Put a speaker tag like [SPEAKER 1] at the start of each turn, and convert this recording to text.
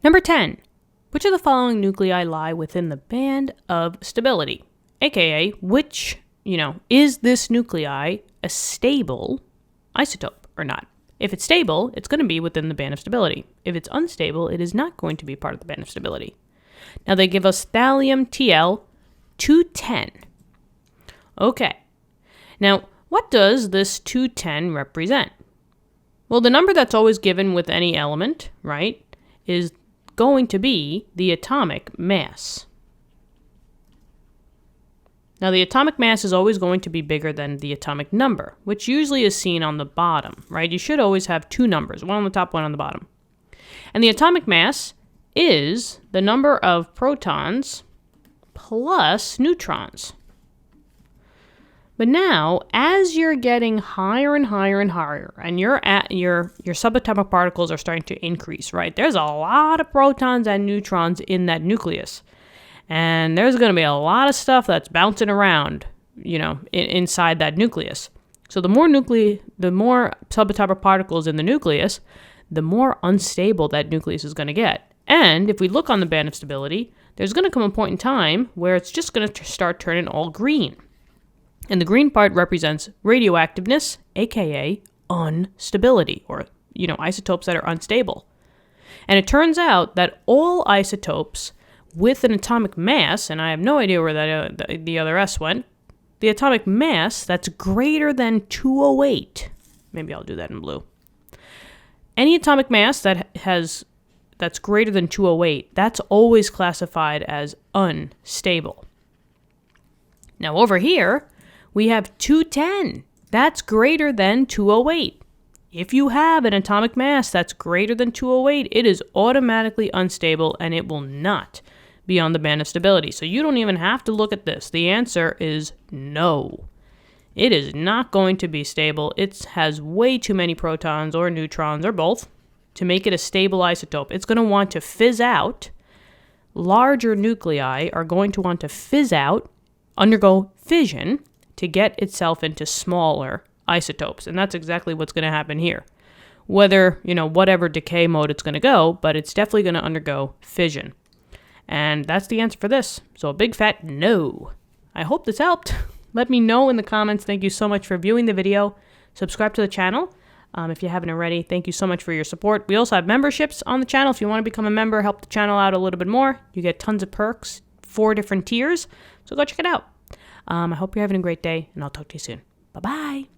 [SPEAKER 1] Number 10. Which of the following nuclei lie within the band of stability? AKA, which, is this nuclei a stable isotope or not? If it's stable, it's going to be within the band of stability. If it's unstable, it is not going to be part of the band of stability. Now they give us thallium Tl-210. Okay. Now, what does this 210 represent? Well, the number that's always given with any element, right, is going to be the atomic mass. Now, the atomic mass is always going to be bigger than the atomic number, which usually is seen on the bottom, right? You should always have two numbers, one on the top, one on the bottom. And the atomic mass is the number of protons plus neutrons. But now, as you're getting higher and higher and higher, and your subatomic particles are starting to increase, right? There's a lot of protons and neutrons in that nucleus. And there's going to be a lot of stuff that's bouncing around, inside that nucleus. So the more subatomic particles in the nucleus, the more unstable that nucleus is going to get. And if we look on the band of stability, there's going to come a point in time where it's just going to start turning all green. And the green part represents radioactiveness, aka unstability, or, isotopes that are unstable. And it turns out that all isotopes with an atomic mass, and I have no idea where the other S went, the atomic mass that's greater than 208. Maybe I'll do that in blue. Any atomic mass that's greater than 208, that's always classified as unstable. Now over here, we have 210. That's greater than 208. If you have an atomic mass that's greater than 208, it is automatically unstable and it will not be on the band of stability. So you don't even have to look at this. The answer is no. It is not going to be stable. It has way too many protons or neutrons or both to make it a stable isotope. It's going to want to fizz out. Larger nuclei are going to want to fizz out, undergo fission, to get itself into smaller isotopes. And that's exactly what's going to happen here. Whether, whatever decay mode it's going to go, but it's definitely going to undergo fission. And that's the answer for this. So a big fat no. I hope this helped. Let me know in the comments. Thank you so much for viewing the video. Subscribe to the channel if you haven't already. Thank you so much for your support. We also have memberships on the channel. If you want to become a member, help the channel out a little bit more, you get tons of perks, 4 different tiers. So go check it out. I hope you're having a great day, and I'll talk to you soon. Bye-bye.